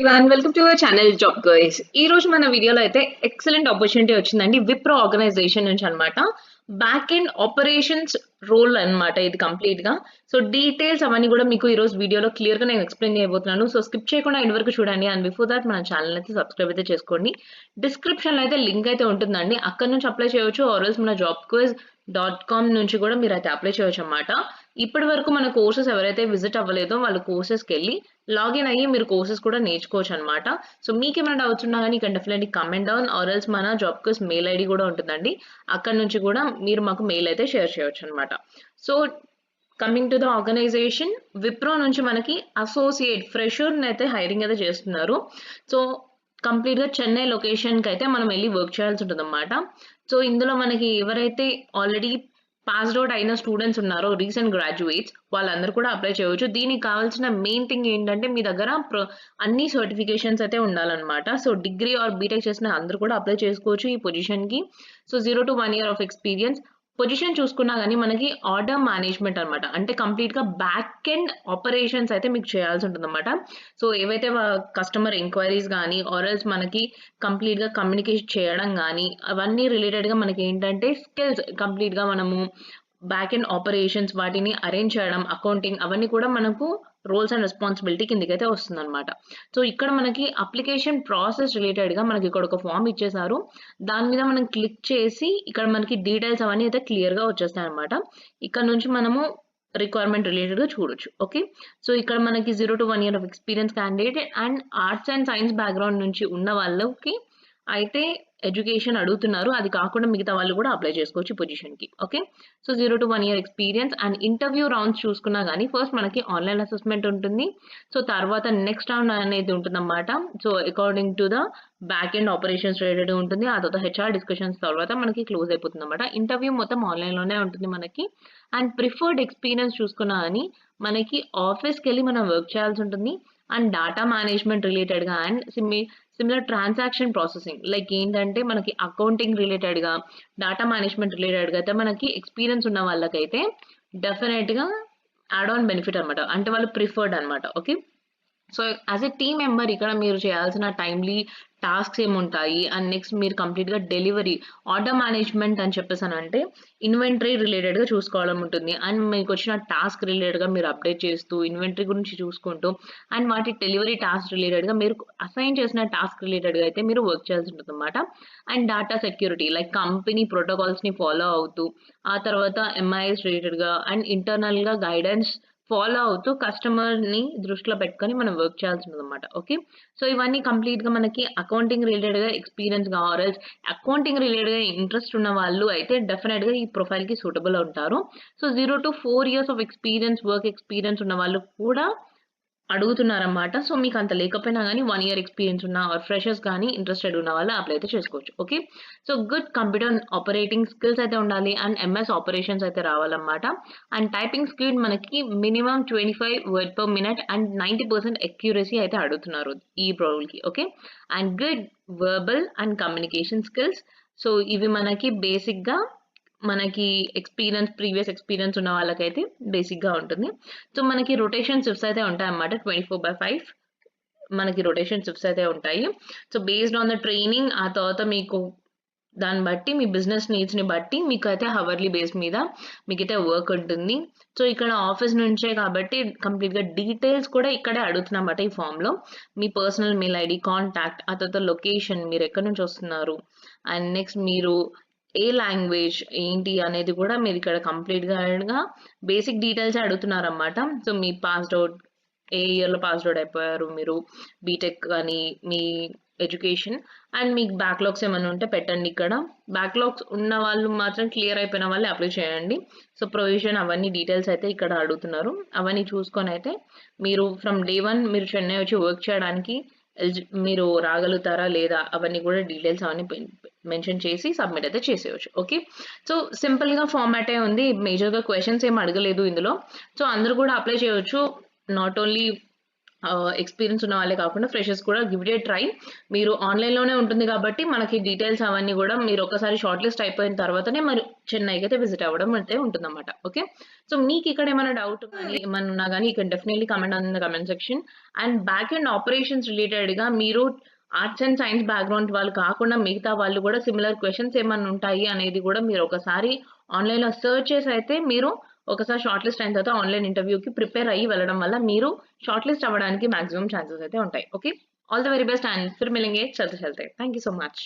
Everyone, welcome to our channel job guys. ఈ రోజు మన వీడియోలో అయితే ఎక్సలెంట్ ఆపర్చునిటీ వచ్చిందండి విప్రో ఆర్గనైజేషన్ నుంచి అన్నమాట. బ్యాక్ ఎండ్ ఆపరేషన్స్ రోల్ అన్నమాట ఇది కంప్లీట్ గా. సో డీటెయిల్స్ అవన్నీ కూడా మీకు ఈ రోజు వీడియోలో క్లియర్ గా నేను ఎక్స్ప్లెయిన్ చేయబోతున్నాను. సో స్కిప్ చేయకుండా ఎండ్ వరకు చూడండి. అండ్ బిఫోర్ దాట్ మన ఛానల్ అయితే సబ్స్క్రైబ్ అయితే చేసుకోండి. డిస్క్రిప్షన్ లో అయితే లింక్ అయితే ఉంటుందండి, అక్కడ నుంచి అప్లై చేయొచ్చు. ఆర్ఎల్స్ మన జాబ్ క్విజ్ .com నుంచి కూడా మీరు అయితే అప్లై చేయొచ్చు అన్నమాట. ఇప్పటి వరకు మన కోర్సెస్ ఎవరైతే విజిట్ అవ్వలేదో వాళ్ళు కోర్సెస్కి వెళ్ళి లాగిన్ అయ్యి మీరు కోర్సెస్ కూడా నేర్చుకోవచ్చు అనమాట. సో మీకేమైనా డౌట్స్ ఉన్నా కానీ ఇక్కడ డెఫినెట్లీ కమెంట్ డౌన్ ఆర్ఎల్స్ మన జాబ్ కోర్స్ మెయిల్ ఐడి కూడా ఉంటుందండి, అక్కడ నుంచి కూడా మీరు మాకు మెయిల్ అయితే షేర్ చేయొచ్చు అనమాట. So coming to the organization, Wipro నుంచి మనకి అసోసియేట్ ఫ్రెషర్ అయితే హైరింగ్ అయితే చేస్తున్నారు. సో కంప్లీట్ గా చెన్నై లొకేషన్ కి అయితే మనం వెళ్ళి వర్క్ చేయాల్సి ఉంటుంది అనమాట. సో ఇందులో మనకి ఎవరైతే ఆల్రెడీ పాస్డ్ అవుట్ అయిన స్టూడెంట్స్ ఉన్నారో, రీసెంట్ గ్రాడ్యుయేట్స్, వాళ్ళందరూ కూడా అప్లై చేయవచ్చు. దీనికి కావాల్సిన మెయిన్ థింగ్ ఏంటంటే మీ దగ్గర అన్ని సర్టిఫికేషన్స్ అయితే ఉండాలన్నమాట. సో డిగ్రీ ఆర్ బీటెక్ చేసిన అందరూ కూడా అప్లై చేసుకోవచ్చు ఈ పొజిషన్ కి. So 0 to 1 year of experience. Position చూసుకున్నా కానీ మనకి ఆర్డర్ మేనేజ్మెంట్ అనమాట, అంటే కంప్లీట్ గా బ్యాక్ ఎండ్ ఆపరేషన్స్ అయితే మీకు చేయాల్సి ఉంటుంది అనమాట. సో ఏవైతే కస్టమర్ ఎంక్వైరీస్ కానీ ఆర్ఎల్స్ మనకి కంప్లీట్ గా కమ్యూనికేట్ చేయడం కానీ అవన్నీ రిలేటెడ్ గా మనకి ఏంటంటే స్కిల్స్ కంప్లీట్ గా మనము బ్యాక్ ఎండ్ ఆపరేషన్స్ వాటిని అరేంజ్ చేయడం, అకౌంటింగ్ అవన్నీ కూడా మనకు రోల్స్ అండ్ రెస్పాన్సిబిలిటీ కిందకి అయితే వస్తుంది అనమాట. సో ఇక్కడ మనకి అప్లికేషన్ ప్రాసెస్ రిలేటెడ్ గా మనకి ఇక్కడ ఒక ఫామ్ ఇచ్చేసారు. దాని మీద మనం క్లిక్ చేసి ఇక్కడ మనకి డీటెయిల్స్ అవన్నీ అయితే క్లియర్ గా వచ్చేస్తాయి అనమాట. ఇక్కడ నుంచి మనము రిక్వైర్మెంట్ రిలేటెడ్ గా చూడొచ్చు. ఓకే, సో ఇక్కడ మనకి 0 to 1 year of experience candidate and arts and science background నుంచి ఉన్న వాళ్ళకి అయితే ఎడ్యుకేషన్ అడుగుతున్నారు. అది కాకుండా మిగతా వాళ్ళు కూడా అప్లై చేసుకోవచ్చు ఈ పొజిషన్ కి. Okay, so 0 to 1 year experience. And interview rounds చూసుకున్నా కానీ ఫస్ట్ మనకి ఆన్లైన్ అసెస్మెంట్ ఉంటుంది. సో తర్వాత నెక్స్ట్ రౌండ్ అనేది ఉంటుంది అన్నమాట. So according to the back end operations related ఉంటుంది. ఆ తర్వాత హెచ్ఆర్ డిస్కషన్స్ తర్వాత మనకి క్లోజ్ అయిపోతుంది అన్నమాట. ఇంటర్వ్యూ మొత్తం ఆన్లైన్ లోనే ఉంటుంది మనకి. అండ్ ప్రిఫర్డ్ ఎక్స్పీరియన్స్ చూసుకున్నా కానీ మనకి ఆఫీస్కి వెళ్ళి మనం వర్క్ చేయాల్సి ఉంటుంది. అండ్ డేటా మేనేజ్మెంట్ రిలేటెడ్ గా and similar transaction processing like ఏంటంటే మనకి అకౌంటింగ్ రిలేటెడ్ గా, డేటా మేనేజ్మెంట్ రిలేటెడ్ గా అయితే మనకి ఎక్స్పీరియన్స్ ఉన్న వాళ్ళకైతే డెఫినెట్ గా యాడ్ ఆన్ బెనిఫిట్ అనమాట, అంటే వాళ్ళు ప్రిఫర్డ్ అనమాట. Okay, so as a team member ఇక్కడ మీరు చేయాల్సిన టైమ్లీ టాస్క్స్ ఏముంటాయి అండ్ నెక్స్ట్ మీరు కంప్లీట్ గా డెలివరీ, ఆర్డర్ మేనేజ్మెంట్ అని చెప్పేసి అని అంటే ఇన్వెంటరీ రిలేటెడ్ గా చూసుకోవడం ఉంటుంది. అండ్ మీకు వచ్చిన టాస్క్ రిలేటెడ్ గా మీరు అప్డేట్ చేస్తూ ఇన్వెంటరీ గురించి చూసుకుంటూ అండ్ వాటి డెలివరీ టాస్క్ రిలేటెడ్ గా మీరు అసైన్ చేసిన టాస్క్ రిలేటెడ్ గా అయితే మీరు వర్క్ చేయాల్సి ఉంటుంది అనమాట. And data security like company protocols ని ఫాలో అవుతూ ఆ తర్వాత ఎంఐఎస్ రిలేటెడ్ గా అండ్ ఇంటర్నల్ గా గైడెన్స్ ఫాలో అవుతూ కస్టమర్ ని దృష్టిలో పెట్టుకొని మనం వర్క్ చేయాల్సి ఉంటుంది అనమాట. ఓకే, సో ఇవన్నీ కంప్లీట్ గా మనకి అకౌంటింగ్ రిలేటెడ్ గా ఎక్స్పీరియన్స్ గా ఆర్ఎల్స్ అకౌంటింగ్ రిలేటెడ్ గా ఇంట్రెస్ట్ ఉన్న వాళ్ళు అయితే డెఫినెట్ గా ఈ ప్రొఫైల్ కి సూటబుల్ ఉంటారు. So 0 to 4 years of experience, work experience ఉన్న వాళ్ళు కూడా అడుగుతున్నారన్నమాట. సో మీకు అంత లేకపోయినా కానీ 1 year ఎక్స్పీరియన్స్ ఉన్న ఫ్రెషర్స్ కానీ ఇంట్రెస్టెడ్ ఉన్న వాళ్ళు అప్లై అయితే చేసుకోవచ్చు. Okay, so good computer operating skills అయితే ఉండాలి అండ్ ఎంఎస్ ఆపరేషన్స్ అయితే రావాలన్నమాట. అండ్ టైపింగ్ స్పీడ్ మనకి minimum 25 word per minute and 90% accuracy అయితే అడుగుతున్నారు ఈ రోల్ కి. Okay, and good verbal and communication skills. So ఇవి మనకి బేసిక్ గా మనకి ఎక్స్పీరియన్స్, ప్రీవియస్ ఎక్స్పీరియన్స్ ఉన్న వాళ్ళకైతే బేసిక్ గా ఉంటుంది. సో మనకి రొటేషన్ షిఫ్ట్స్ అయితే ఉంటాయి అన్నమాట. 24/5 మనకి రొటేషన్ షిఫ్ట్స్ అయితే ఉంటాయి. So based on the training ఆ తర్వాత మీకు దాన్ని బట్టి మీ బిజినెస్ నీడ్స్ ని బట్టి మీకు అయితే హవర్లీ బేస్ మీద మీకైతే వర్క్ ఉంటుంది. సో ఇక్కడ ఆఫీస్ నుంచే కాబట్టి కంప్లీట్ గా డీటెయిల్స్ కూడా ఇక్కడే అడుగుతున్నమాట ఈ ఫామ్ లో. మీ పర్సనల్ మెయిల్ ఐడి, కాంటాక్ట్, ఆ తర్వాత లొకేషన్, మీరు ఎక్కడి నుంచి వస్తున్నారు అండ్ నెక్స్ట్ మీరు ఏ లాంగ్వేజ్ ఏంటి అనేది కూడా మీరు ఇక్కడ కంప్లీట్ గా బేసిక్ డీటెయిల్స్ అడుగుతున్నారన్నమాట. సో మీ పాస్డ్ అవుట్ ఏ ఇయర్ లో పాస్డ్ అవుట్ అయిపోయారు మీరు, బీటెక్ కానీ మీ ఎడ్యుకేషన్ అండ్ మీకు బ్యాక్లాగ్స్ ఏమైనా ఉంటే పెట్టండి. ఇక్కడ బ్యాక్లాగ్స్ ఉన్న వాళ్ళు మాత్రం క్లియర్ అయిపోయిన వాళ్ళు అప్లై చేయండి. సో ప్రొవిజన్ అవన్నీ డీటెయిల్స్ అయితే ఇక్కడ అడుగుతున్నారు. అవన్నీ చూసుకొని అయితే మీరు ఫ్రమ్ డే 1 మీరు చెన్నై వచ్చి వర్క్ చేయడానికి మీరు రాగలుగుతారా లేదా అవన్నీ కూడా డీటెయిల్స్ అవన్నీ మెన్షన్ చేసి సబ్మిట్ అయితే చేసేయచ్చు. ఓకే, సో సింపుల్ గా ఫార్మాటే ఉంది, మేజర్ గా క్వశ్చన్స్ ఏం అడగలేదు ఇందులో. సో అందరూ కూడా అప్లై చేయొచ్చు. నాట్ ఓన్లీ ఎక్స్‌పీరియన్స్ ఉన్న వాళ్ళే కాకుండా ఫ్రెషర్స్ కూడా గివ్ ఇట్ ఎ ట్రై. మీరు ఆన్‌లైన్‌లోనే ఉంటుంది కాబట్టి మనకి డీటెయిల్స్ అవన్నీ గూడా మీరు ఒక్కసారి షార్ట్ లిస్ట్ అయిపోయిన తర్వాతనే మరి చెన్నైకైతే విజిట్ అవ్వడం అయితే ఉంటుందన్నమాట. ఓకే. సో మీకిక్కడ ఏమైనా డౌట్ గాని, ఏమన్నా ఉన్నా గాని you can definitely comment on the comment section. And back end operations రిలేటెడ్‌గా మీరు ఆర్ట్స్ అండ్ సైన్స్ బ్యాక్‌గ్రౌండ్ వాళ్ళు కాకుండా మిగతా వాళ్ళు గూడా సిమిలర్ క్వెషన్స్ ఏమన్నా ఉంటాయి అనేది గూడా మీరు ఒకసారి ఆన్‌లైన్‌లో సెర్చ్ చేసి అయితే మీరు ఒకసారి షార్ట్ లిస్ట్ అయిన తర్వాత ఆన్‌లైన్ ఇంటర్వ్యూకి ప్రిపేర్ అయ్యి వెళ్ళడం వల్ల మీరు షార్ట్ లిస్ట్ అవ్వడానికి మాక్సిమం ఛాన్సెస్ అయితే ఉంటాయి. Okay. All the very best and फिर मिलेंगे चलते-चलते. Thank you so much.